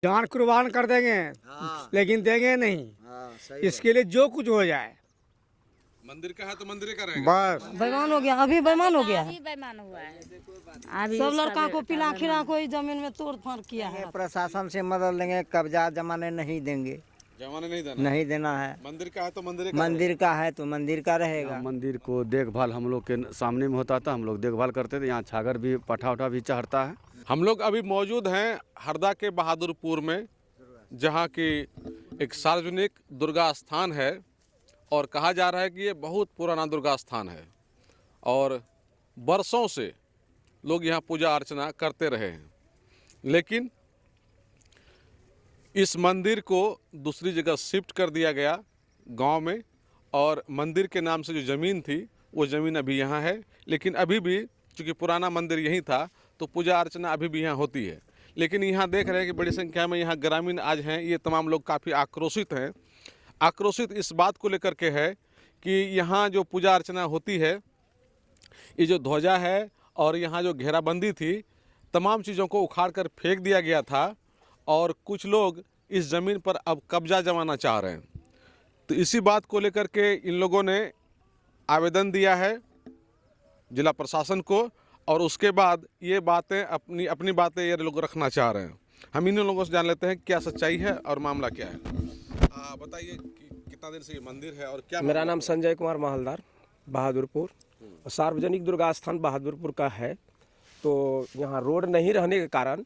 जान कुर्बान कर देंगे। लेकिन देंगे नहीं। इसके लिए जो कुछ हो जाए। मंदिर का है तो मंदिर का रहेगा। बस बेईमान हो गया, अभी बेईमान हो गया है। अभी बेईमान हुआ है। अभी सब इसका लड़का को बेटा पिला खिला बेईमान। कोई जमीन में तोड़ फाड़ किया है। प्रशासन से मदद लेंगे, कब्जा जमाने नहीं देंगे, जमाने नहीं देना। नहीं देना है। मंदिर का है तो मंदिर का मंदिर का है तो मंदिर का रहेगा। मंदिर को देखभाल हम लोग के सामने में होता था, हम लोग देखभाल करते थे। यहाँ छागर भी पठा उठा भी चढ़ता है। हम लोग अभी मौजूद हैं हरदा के बहादुरपुर में, जहाँ की एक सार्वजनिक दुर्गा स्थान है और कहा जा रहा है कि ये बहुत पुराना दुर्गा स्थान है और बरसों से लोग यहाँ पूजा अर्चना करते रहे हैं। लेकिन इस मंदिर को दूसरी जगह शिफ्ट कर दिया गया गांव में, और मंदिर के नाम से जो ज़मीन थी वो ज़मीन अभी यहाँ है। लेकिन अभी भी चूँकि पुराना मंदिर यहीं था तो पूजा अर्चना अभी भी यहाँ होती है। लेकिन यहाँ देख रहे हैं कि बड़ी संख्या में यहाँ ग्रामीण आज हैं। ये तमाम लोग काफ़ी आक्रोशित हैं। आक्रोशित इस बात को लेकर के है कि यहाँ जो पूजा अर्चना होती है, ये जो ध्वजा है और यहाँ जो घेराबंदी थी, तमाम चीज़ों को उखाड़ कर फेंक दिया गया था और कुछ लोग इस ज़मीन पर अब कब्जा जमाना चाह रहे हैं। तो इसी बात को लेकर के इन लोगों ने आवेदन दिया है जिला प्रशासन को, और उसके बाद ये बातें अपनी बातें ये लोग रखना चाह रहे हैं। हम इन लोगों से जान लेते हैं क्या सच्चाई है और मामला क्या है। बताइए कितना दिन से ये मंदिर है और क्या? मेरा नाम संजय कुमार महलदार, बहादुरपुर। सार्वजनिक दुर्गा स्थान बहादुरपुर का है। तो यहाँ रोड नहीं रहने के कारण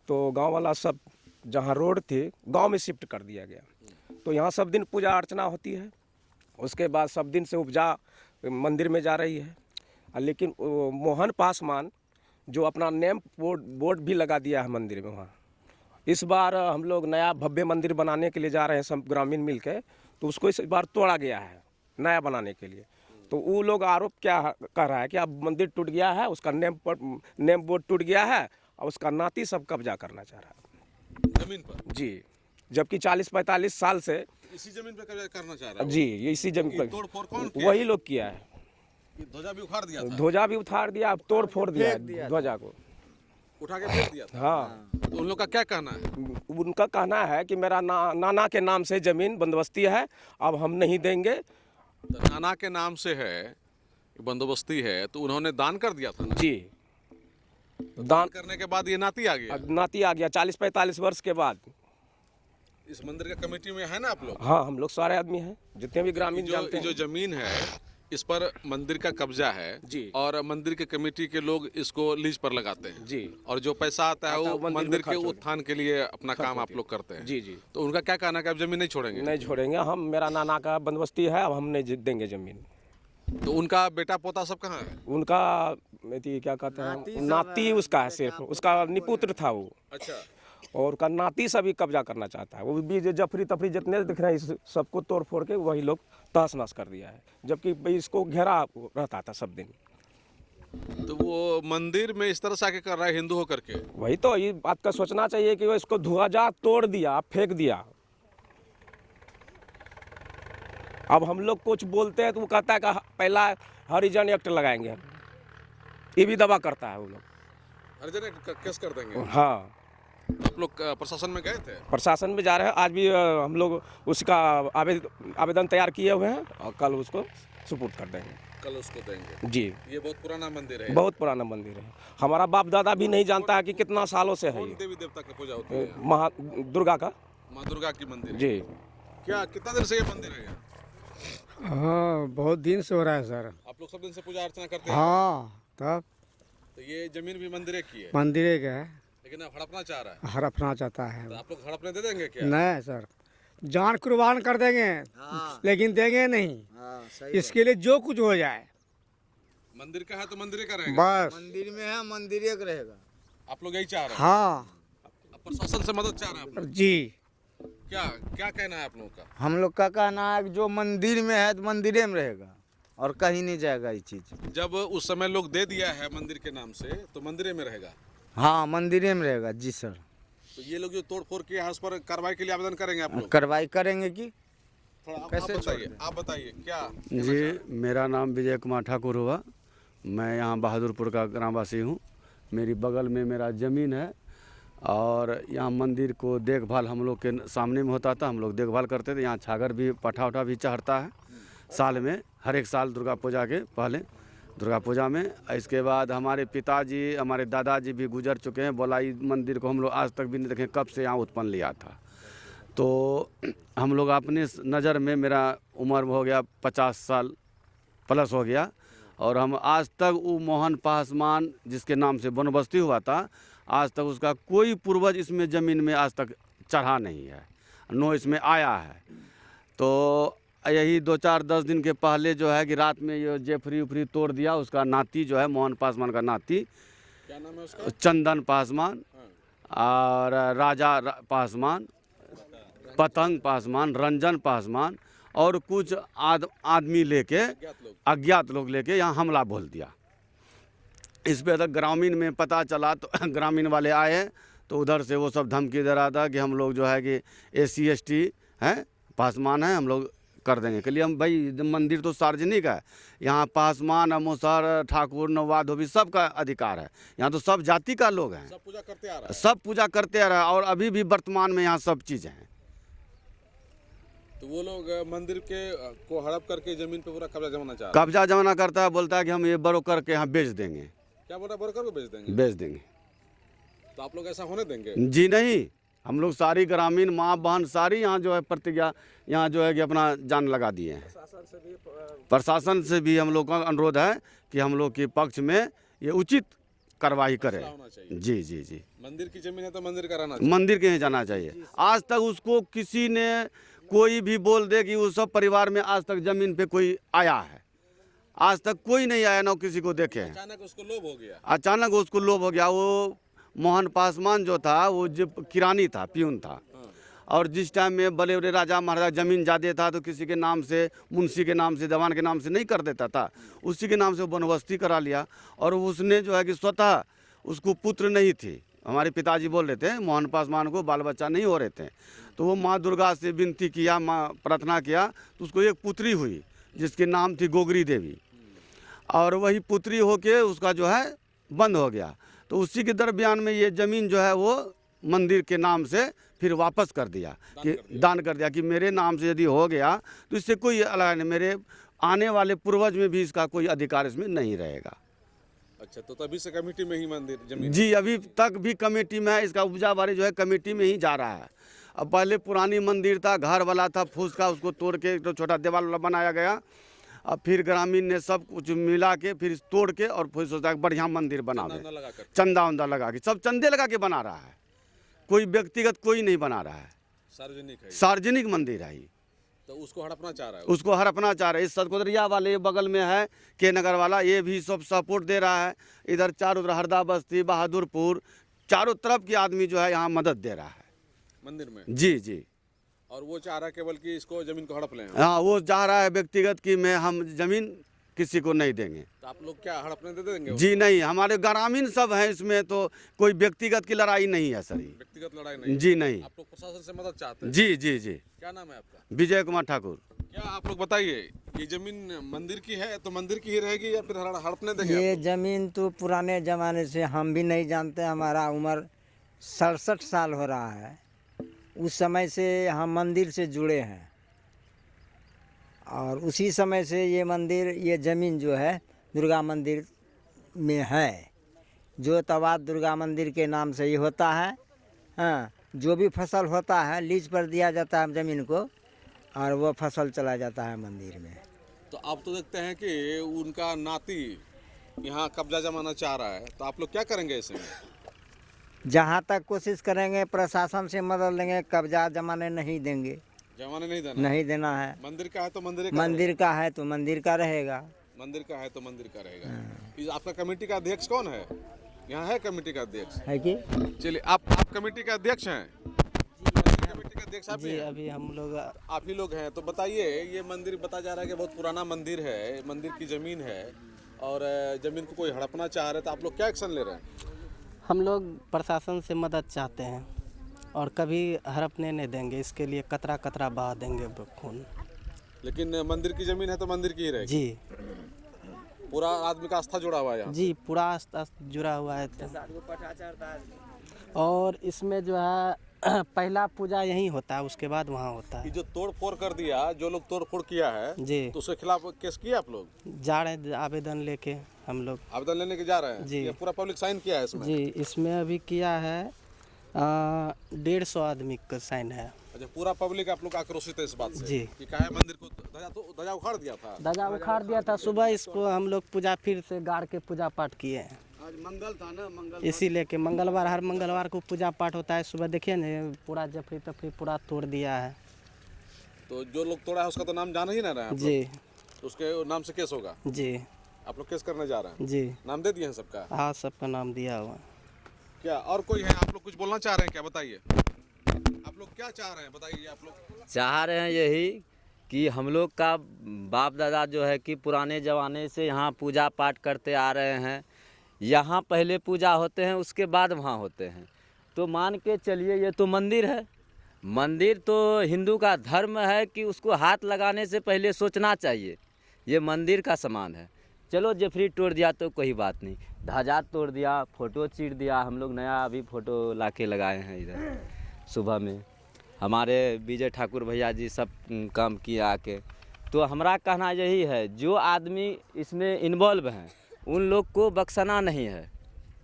तो गांव वाला सब जहाँ रोड थे गांव में शिफ्ट कर दिया गया। तो यहाँ सब दिन पूजा अर्चना होती है। उसके बाद सब दिन से उपजा मंदिर में जा रही है। लेकिन मोहन पासवान जो अपना नेम बोर्ड भी लगा दिया है मंदिर में, वहाँ इस बार हम लोग नया भव्य मंदिर बनाने के लिए जा रहे हैं सब ग्रामीण मिल के। तो उसको इस बार तोड़ा गया है नया बनाने के लिए। तो वो लोग आरोप क्या कर रहा है कि अब मंदिर टूट गया है, उसका नेम बोर्ड टूट गया है और उसका नाती सब कब्जा करना चाह रहा है जमीन पर। जी, जबकि 40-45 साल से इसी जमीन पर कब्जा करना चाह रहा है। जी, ये इसी जमीन पर तोड़-फोड़ कौन किया? वही लोग किया है। ध्वजा भी उखाड़ दिया था। ध्वजा भी उतार दिया, तोड़ फोड़ दिया ध्वजा को, उठा के फेंक दिया था। हाँ। तो उन लोग का क्या कहना है? उनका कहना है कि मेरा नाना के नाम से जमीन बंदोबस्ती है, अब हम नहीं देंगे। तो नाना के नाम से है, बंदोबस्ती है, तो उन्होंने दान कर दिया था ना? जी, दान करने के बाद ये नाती आ गया। नाती आ गया 40-45 वर्ष के बाद। इस मंदिर का कमेटी में है ना आप लोग? हाँ, हम लोग सारे आदमी हैं, जितने भी ग्रामीण जानते हैं। जो जमीन है इस पर मंदिर का कब्जा है जी, और मंदिर के कमेटी के लोग इसको लीज पर लगाते हैं जी, और जो पैसा आता है वो मंदिर के उत्थान के लिए अपना काम आप लोग करते हैं। जी जी। तो उनका क्या कहना है कि आप जमीन नहीं छोड़ेंगे? नहीं छोड़ेंगे हम, मेरा नाना का बंदोबस्ती है, अब हम नहीं देंगे जमीन। तो उनका बेटा पोता सब कहाँ है? उनका क्या कहते हैं, नाती उसका है, सिर्फ उसका निपुत्र था वो। अच्छा। और उसका नाती सभी कब्जा करना चाहता है। वो भी जफरी तफरी जितने दिख रहे हैं, इस सबको तोड़ फोड़ के वही लोग तहस नहस कर दिया है, जबकि इसको घेरा रहता था सब दिन। तो वो मंदिर में इस तरह से आके कर रहा है हिंदू होकर के? वही तो, ये बात का सोचना चाहिए कि वो इसको ध्वजा तोड़ दिया, फेंक दिया। अब हम लोग कुछ बोलते हैं तो वो कहता है कि पहला हरिजन एक्ट लगाएंगे हम, ये भी दवा करता है वो लोग। हरिजन केस कर देंगे? हाँ। आप लोग प्रशासन में गए थे? प्रशासन में जा रहे हैं, आज भी हम लोग उसका आवेदन तैयार किए हुए हैं और कल उसको सुपुर्द कर देंगे। कल उसको देंगे? जी। ये बहुत पुराना मंदिर है। बहुत पुराना मंदिर है, हमारा बाप दादा भी नहीं जानता है कि कितना सालों से है। देवी देवता की पूजा होती है? दुर्गा का, माँ दुर्गा की मंदिर जी। क्या कितना दिन से ये मंदिर है? हाँ, बहुत दिन से हो रहा है सर। आप लोग सब दिन से पूजा अर्चना करते हैं? हाँ, तब तो ये जमीन भी मंदिर की है? मंदिर का है, लेकिन अब हड़पना चाह रहा है। हड़पना चाहता है। तो आप लोग हड़पने दे देंगे क्या? नहीं सर, जान कुर्बान कर देंगे। लेकिन देंगे नहीं। इसके लिए जो कुछ हो जाए। मंदिर का है तो मंदिर का रहेगा। बस मंदिर में है, मंदिर का रहेगा। आप लोग यही चाह रहे हैं? हाँ। प्रशासन से मदद चाह रहे हैं आप लोग? जी। क्या क्या कहना है आप लोगों का? हम लोग का कहना है कि जो मंदिर में है तो मंदिर में रहेगा और कहीं नहीं जाएगा ये चीज। जब उस समय लोग दे दिया है मंदिर के नाम से तो मंदिर में रहेगा? हाँ, मंदिर में रहेगा। जी सर। तो ये लोग जो तोड़ फोड़ किए हैं उस पर कार्रवाई के लिए आवेदन करेंगे आप लोग? कार्रवाई करेंगे कि थोड़ा कैसे आप बताइए क्या? जी, मेरा नाम विजय कुमार ठाकुर हुआ। मैं यहाँ बहादुरपुर का ग्रामवासी हूँ। मेरी बगल में मेरा ज़मीन है और यहाँ मंदिर को देखभाल हम लोग के सामने में होता था, हम लोग देखभाल करते थे। यहाँ छागर भी पठा उठा भी चढ़ता है साल में, हर एक साल दुर्गा पूजा के पहले दुर्गा पूजा में। इसके बाद हमारे पिताजी हमारे दादाजी भी गुजर चुके हैं। बोलाई मंदिर को हम लोग आज तक भी नहीं देखे कब से यहाँ उत्पन्न लिया था। तो हम लोग अपने नज़र में, मेरा उम्र हो गया 50 साल प्लस हो गया, और हम आज तक वो मोहन पासवान जिसके नाम से बनबस्ती हुआ था, आज तक उसका कोई पूर्वज इसमें ज़मीन में आज तक चढ़ा नहीं है, नो इसमें आया है। तो यही 2-4-10 दिन के पहले जो है कि रात में ये जेफरी उफरी तोड़ दिया, उसका नाती जो है मोहन पासवान का नाती, क्या नाम है उसका? चंदन पासवान और राजा पासवान, पतंग पासवान, रंजन पासवान और कुछ आदमी लेके, अज्ञात लोग लेके यहाँ हमला बोल दिया। इस पे तक ग्रामीण में पता चला तो ग्रामीण वाले आए तो उधर से वो सब धमकी दे रहा था कि हम लोग जो है कि SC ST हैं, पासवान हैं, हम लोग कर देंगे। के लिए हम भाई मंदिर तो सार्वजनिक है, यहाँ पासवान मुसहर ठाकुर नवाब धोबी सबका अधिकार है। यहाँ तो सब जाति का लोग हैं, सब पूजा करते आ रहा है। सब पूजा करते आ रहा है और अभी भी वर्तमान में यहाँ सब चीज़ हैं। तो वो लोग मंदिर के को हड़प करके जमीन पे पूरा कब्जा जमाना चाह रहे कब्जा जमाना करता है, बोलता है कि हम ये बड़ो करके यहाँ बेच देंगे। हैं। क्या बोला, ब्रोकर को बेच देंगे? बेच देंगे। तो आप लोग ऐसा होने देंगे? जी नहीं, हम लोग सारी ग्रामीण माँ बहन सारी यहाँ जो है प्रतिज्ञा, यहाँ जो है कि अपना जान लगा दिए हैं। प्रशासन से भी हम लोग का अनुरोध है कि हम लोग के पक्ष में ये उचित कार्रवाई करें। होना चाहिए। जी जी जी, मंदिर की जमीन है तो मंदिर का रहना चाहिए। मंदिर के यहाँ जाना चाहिए। आज तक उसको किसी ने कोई भी बोल दे कि उस सब परिवार में आज तक जमीन पे कोई आया है, आज तक कोई नहीं आया, ना किसी को देखे हैं। अचानक उसको लोभ हो गया। अचानक उसको लोभ हो गया। वो मोहन पासवान जो था वो जो किरानी था, प्यून था, और जिस टाइम में बड़े बड़े राजा महाराजा जमीन ज़्यादा था तो किसी के नाम से, मुंशी के नाम से, दीवान के नाम से नहीं कर देता था, उसी के नाम से वो बनबस्ती करा लिया। और उसने जो है कि स्वतः उसको पुत्र नहीं थी, हमारे पिताजी बोल रहे थे मोहन पासवान को बाल बच्चा नहीं हो रहे थे, तो वो माँ दुर्गा से विनती किया, माँ प्रार्थना किया, तो उसको एक पुत्री हुई जिसके नाम थी गोगरी देवी, और वही पुत्री होके उसका जो है बंद हो गया। तो उसी के दरमियान में ये ज़मीन जो है वो मंदिर के नाम से फिर वापस कर दिया, कि दान कर दिया कि मेरे नाम से यदि हो गया तो इससे कोई अलग नहीं, मेरे आने वाले पूर्वज में भी इसका कोई अधिकार इसमें नहीं रहेगा। अच्छा, तो तभी से कमेटी में ही मंदिर जमीन? जी, अभी तक भी कमेटी में है। इसका उपजा बारी जो है कमेटी में ही जा रहा है। अब पहले पुरानी मंदिर था, घर वाला था फूस का, उसको तोड़ के तो छोटा दीवार वाला बनाया गया। अब फिर ग्रामीण ने सब कुछ मिला के फिर तोड़ के और फिर सोचा बढ़िया मंदिर बना दे, चंदा उंदा लगा के, सब चंदे लगा के बना रहा है, कोई व्यक्तिगत कोई नहीं बना रहा है, सार्वजनिक है, सार्वजनिक मंदिर है। तो उसको हड़पना चाह रहा है, उसको हड़पना चाह रहे हैं। इस सतकोदरिया वाले बगल में है के नगर वाला, ये भी सब सपोर्ट दे रहा है। इधर चारों तरफ हरदा बस्ती, बहादुरपुर, चारों तरफ के आदमी जो है यहाँ मदद दे रहा है मंदिर में। जी जी। और वो चाह रहा है केवल कि इसको जमीन को हड़प लें। हाँ, वो चाह रहा है व्यक्तिगत कि मैं हम जमीन किसी को नहीं देंगे। तो आप लोग क्या हड़पने दे देंगे? जी नहीं, हमारे ग्रामीण सब हैं इसमें, तो कोई व्यक्तिगत की लड़ाई नहीं है सर। व्यक्तिगत लड़ाई नहीं? जी नहीं। आप लोग प्रशासन से मदद चाहते हैं? जी जी जी। क्या नाम है आपका? विजय कुमार ठाकुर। क्या आप लोग बताइए, ये जमीन मंदिर की है तो मंदिर की ही रहेगी या फिर हड़पने देंगे? ये जमीन तो पुराने ज़माने से हम भी नहीं जानते, हमारा उम्र 67 साल हो रहा है। उस समय से हम मंदिर से जुड़े हैं और उसी समय से ये मंदिर, ये ज़मीन जो है दुर्गा मंदिर में है, जो तवाद दुर्गा मंदिर के नाम से ये होता है। हाँ, जो भी फसल होता है लीज पर दिया जाता है ज़मीन को और वो फसल चला जाता है मंदिर में। तो आप तो देखते हैं कि उनका नाती यहाँ कब्जा जमाना चाह रहा है, तो आप लोग क्या करेंगे ऐसे में? जहाँ तक कोशिश करेंगे, प्रशासन से मदद लेंगे, कब्जा जमाने नहीं देंगे। जमाने नहीं देना? नहीं देना है। मंदिर का है तो मंदिर का मंदिर का है तो मंदिर का रहेगा। मंदिर का है तो मंदिर का रहेगा। आपका कमेटी का अध्यक्ष कौन है? यहाँ है कमेटी का अध्यक्ष? है कि? चलिए, आप कमेटी का अध्यक्ष हैं? कमेटी का अध्यक्ष आप ही जी, हैं? अभी हम लोग आप ही लोग हैं। तो बताइए, ये मंदिर बताया जा रहा है कि बहुत पुराना मंदिर है, मंदिर की जमीन है और जमीन को कोई हड़पना चाह रहे, तो आप लोग क्या एक्शन ले रहे हैं? हम लोग प्रशासन से मदद चाहते हैं और कभी हड़पने नहीं देंगे, इसके लिए कतरा कतरा बहा देंगे खून। लेकिन मंदिर की जमीन है तो मंदिर की ही रहेगी? जी। पूरा आदमी का आस्था जुड़ा हुआ है यहाँ? जी, पूरा आस्था जुड़ा हुआ है। और इसमें जो है पहला पूजा यहीं होता है, उसके बाद वहाँ होता ये है। जो तोड़ फोड़ कर दिया, जो लोग तोड़ फोड़ किया है जी, तो उसके खिलाफ केस किया आप लोग? जा रहे हैं आवेदन लेके हम लोग। आवेदन लेने के जा रहे हैं? जी। ये पूरा पब्लिक साइन किया है इसमें? जी, इसमें अभी किया है 150 आदमी का साइन है। अच्छा, पूरा पब्लिक आप लोग आक्रोशित है इस बात से जी। कि काहे मंदिर को ध्वजा उखाड़ दिया था? ध्वजा उखाड़ दिया था। सुबह इसको हम लोग पूजा फिर से गाड़ के पूजा पाठ किए हैं। आज मंगल था ना, मंगल इसीलिए कि मंगलवार, हर मंगलवार को पूजा पाठ होता है। सुबह देखिए ना, पूरा जफरी तफरी पूरा तोड़ दिया है। तो जो लोग तोड़ा है उसका तो नाम जान ही ना रहे हैं आप जी लोग। तो उसके नाम से केस होगा? जी आप लोग केस करने जा रहे हैं? जी, नाम दे दिए हैं सबका? हाँ, सबका नाम दिया हुआ। क्या और कोई है? आप लोग कुछ बोलना चाह रहे हैं क्या? बताइए, आप लोग क्या चाह रहे हैं, बताइए। आप लोग चाह रहे हैं यही कि हम लोग का बाप दादा जो है कि पुराने ज़माने से यहाँ पूजा पाठ करते आ रहे हैं। यहाँ पहले पूजा होते हैं, उसके बाद वहाँ होते हैं। तो मान के चलिए ये तो मंदिर है। मंदिर तो हिंदू का धर्म है कि उसको हाथ लगाने से पहले सोचना चाहिए। ये मंदिर का सामान है। चलो जफरी तोड़ दिया तो कोई बात नहीं, ध्वजा तोड़ दिया, फ़ोटो चीर दिया। हम लोग नया अभी फ़ोटो लाके लगाए हैं इधर सुबह में। हमारे विजय ठाकुर भैया जी सब काम किए आके। तो हमारा कहना यही है, जो आदमी इसमें इन्वॉल्व हैं उन लोग को बख्शना नहीं है।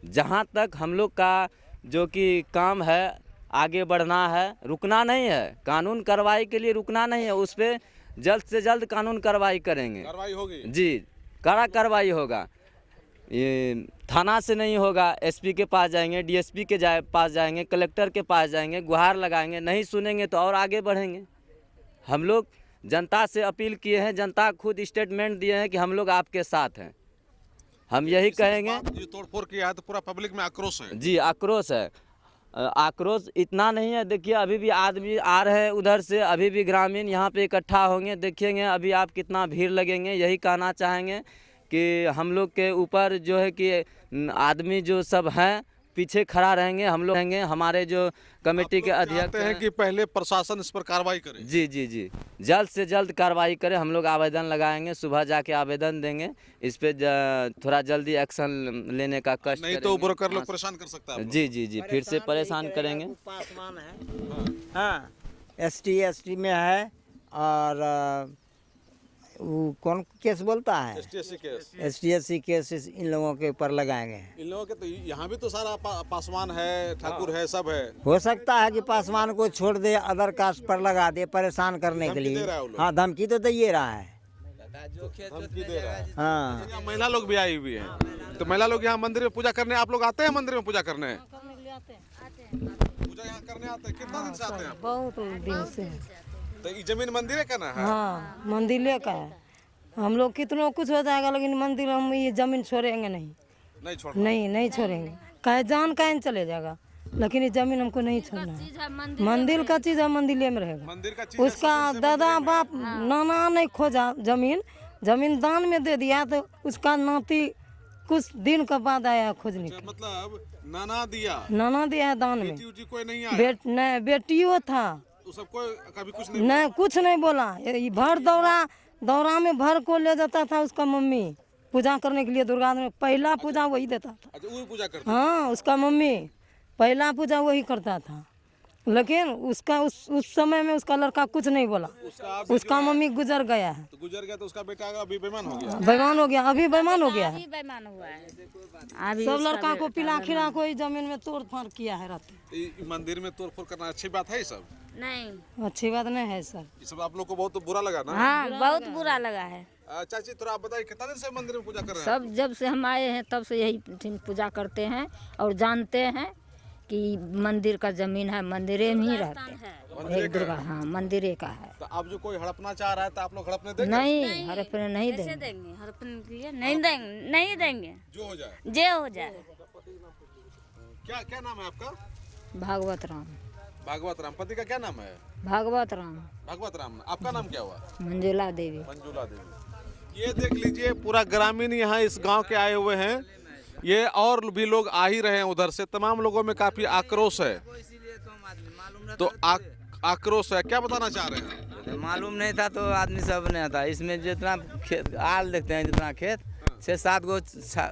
जहाँ तक हम लोग का जो कि काम है, आगे बढ़ना है, रुकना नहीं है। कानून कार्रवाई के लिए रुकना नहीं है। उस पर जल्द से जल्द कानून कार्रवाई करेंगे। कार्रवाई होगी? जी, कड़ा कार्रवाई होगा। ये थाना से नहीं होगा, एसपी के पास जाएंगे, डीएसपी के पास जाएंगे, कलेक्टर के पास जाएंगे, गुहार लगाएंगे। नहीं सुनेंगे तो और आगे बढ़ेंगे। हम लोग जनता से अपील किए हैं, जनता खुद स्टेटमेंट दिए हैं कि हम लोग आपके साथ हैं। हम यही कहेंगे। जो तोड़फोड़ किया है तो पूरा पब्लिक में आक्रोश है? जी, आक्रोश है। आक्रोश इतना नहीं है, देखिए अभी भी आदमी आ रहे हैं उधर से, अभी भी ग्रामीण यहाँ पे इकट्ठा होंगे, देखेंगे अभी आप कितना भीड़ लगेंगे। यही कहना चाहेंगे कि हम लोग के ऊपर जो है कि आदमी जो सब हैं पीछे खड़ा रहेंगे। हम लोग रहेंगे, हमारे जो कमेटी के अध्यक्ष हैं कि पहले प्रशासन इस पर कार्रवाई करे। जी जी जी, जल्द से जल्द कार्रवाई करें। हम लोग आवेदन लगाएंगे, सुबह जाके आवेदन देंगे। इस पे थोड़ा जल्दी एक्शन लेने का कष्ट नहीं तो ब्रोकर लोग परेशान कर सकता है। जी जी जी, फिर से परेशान करेंगे। पासवान है, हाँ, ST में है। और वो कौन केस बोलता है? ST केस इन लोगों के ऊपर लगाएंगे। इन लोगों के तो यहाँ भी तो सारा पासवान है, ठाकुर है, सब है। हो सकता है कि पासवान को छोड़ दे, अदर कास्ट पर लगा दे परेशान करने के लिए। हाँ, धमकी तो दे ही रहा है। धमकी दे रहा है। हाँ, यहाँ महिला लोग भी आई हुई हैं। तो महिला लोग यहाँ मंदिर में पूजा करने, आप लोग आते हैं मंदिर में पूजा करने? पूजा यहाँ करने आते हैं? कितना दिन से आते हैं? बहुत दिन से। तो ये जमीन मंदिर का ना है? हाँ, मंदिर का है। हम लोग कितना कुछ हो जाएगा, लेकिन मंदिर हम ये जमीन छोड़ेंगे नहीं। नहीं छोड़? नहीं छोड़ेंगे। कहे जान कहीं चले जाएगा, लेकिन ये जमीन हमको नहीं छोड़ना है। मंदिर का चीज़ है, मंदिर में रहेगा। मंदिर का चीज उसका दादा बाप नाना नहीं खोजा जमीन दान में दे दिया, तो उसका नाती कुछ दिन के बाद आया खोजने के। मतलब नाना दिया है दान में। बेटी कोई नहीं आया? नहीं, बेटियों था। तो सबको कभी कुछ नहीं, कुछ नहीं बोला। ये भर दौरा में भर को ले जाता था उसका मम्मी पूजा करने के लिए। दुर्गा में पहला पूजा वही देता था। अच्छा, वो पूजा करता? हाँ, उसका मम्मी पहला पूजा वही करता था। लेकिन उसका उस समय में उसका लड़का कुछ नहीं बोला। उसका मम्मी गुजर गया है। तो गुजर गया तो उसका बेटा अभी बेईमान हो गया? बेईमान हो गया, अभी बेईमान हो गया है। बेईमान हुआ है अभी। सब लड़का को पिला खिला को जमीन में तोड़ फाड़ किया है रात। मंदिर में तोड़ फोड़ करना अच्छी बात है? ये सब नहीं, अच्छी बात नहीं है सर। ये सब आप लोग को बहुत बुरा लगा ना? हाँ, बहुत बुरा लगा है। चाची, थोड़ा आप बताइए, कितना दिन से मंदिर में पूजा कर रहे हैं? सब जब से हम आए हैं तब से यही पूजा करते हैं और जानते हैं कि मंदिर का जमीन है, मंदिरे में ही रहते हैं। एक दुर्गा, हाँ, मंदिरे का है। तो अब जो कोई हड़पना चाह रहा है तो आप लोग हड़पने देंगे? नहीं, हड़पने नहीं देंगे। हड़पने के लिए नहीं देंगे। जो हो जाए, जे हो जाए। क्या क्या नाम है आपका? भागवत राम। भागवत राम। पति का क्या नाम है? भागवत राम। भागवत राम। आपका नाम क्या हुआ? मंजुला देवी। मंजुला देवी। ये देख लीजिए, पूरा ग्रामीण यहाँ इस गांव के आए हुए हैं। ये और भी लोग आ ही रहे हैं उधर से। तमाम लोगों में काफी आक्रोश है। तो आक्रोश है। क्या बताना चाह रहे हैं? मालूम नहीं था तो आदमी सब नहीं था। इसमें जितना खेत आल देखते हैं, जितना खेत 6-7 गो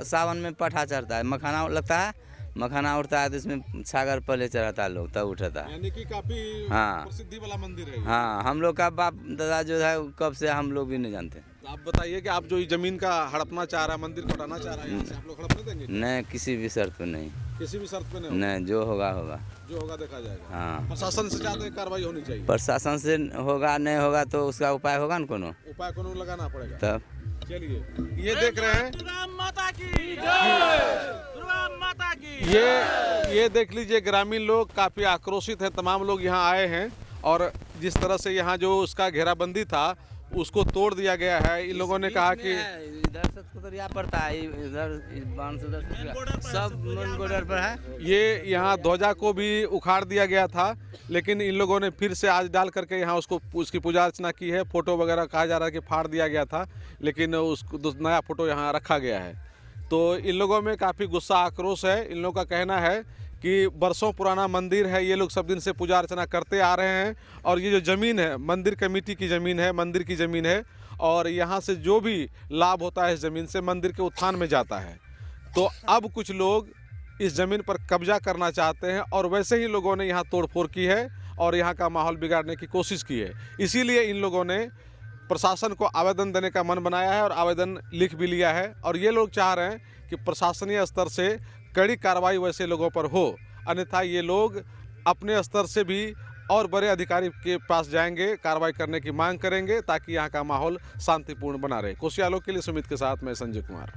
सावन में पठा चढ़ता है, मखाना लगता है, मखाना उठता है तो इसमें छागर पहले चढ़ाता है लोग, तब उठाता है। यानी कि काफी हाँ। प्रसिद्धि वाला मंदिर है ये। हाँ, हम लोग का बाप दादा जो है कब से हम लोग भी नहीं जानते। तो आप बताइए कि आप जो ये जमीन का हड़पना चाह रहा है, मंदिर को हटाना चाह रहा है, यहाँ से आप लोग हड़पने देंगे? नहीं, किसी भी शर्त पे नहीं। किसी भी शर्त पे नहीं? नहीं, जो होगा होगा। जो होगा देखा जाएगा। हाँ। प्रशासन से चाहते हैं कार्रवाई होनी चाहिए। प्रशासन से होगा नहीं होगा तो उसका उपाय होगा ना कोनो। उपाय कोनो लगाना पड़ेगा। तब चलिए, ये देख रहे हैं, ये देख लीजिए, ग्रामीण लोग काफी आक्रोशित हैं। तमाम लोग यहाँ आए हैं और जिस तरह से यहाँ जो उसका घेराबंदी था उसको तोड़ दिया गया है। इन लोगों ने कहा कि इधर से कुतरिया पड़ता है, इधर बांध से सब बॉर्डर पर है। ये यहाँ ध्वजा को भी उखाड़ दिया गया था, लेकिन इन लोगों ने फिर से आज डाल करके यहाँ उसकी पूजा अर्चना की है। फोटो वगैरह कहा जा रहा है कि फाड़ दिया गया था, लेकिन उसको नया फोटो यहाँ रखा गया है। तो इन लोगों में काफ़ी गुस्सा आक्रोश है। इन लोगों का कहना है कि वर्षों पुराना मंदिर है, ये लोग सब दिन से पूजा अर्चना करते आ रहे हैं और ये जो ज़मीन है मंदिर कमेटी की ज़मीन है, मंदिर की ज़मीन है और यहाँ से जो भी लाभ होता है इस ज़मीन से मंदिर के उत्थान में जाता है। तो अब कुछ लोग इस ज़मीन पर कब्जा करना चाहते हैं और वैसे ही लोगों ने यहाँ तोड़फोड़ की है और यहाँ का माहौल बिगाड़ने की कोशिश की है। इसीलिए इन लोगों ने प्रशासन को आवेदन देने का मन बनाया है और आवेदन लिख भी लिया है और ये लोग चाह रहे हैं कि प्रशासनीय स्तर से कड़ी कार्रवाई वैसे लोगों पर हो, अन्यथा ये लोग अपने स्तर से भी और बड़े अधिकारी के पास जाएंगे, कार्रवाई करने की मांग करेंगे ताकि यहाँ का माहौल शांतिपूर्ण बना रहे। कोसियालों के लिए सुमित के साथ मैं संजय कुमार।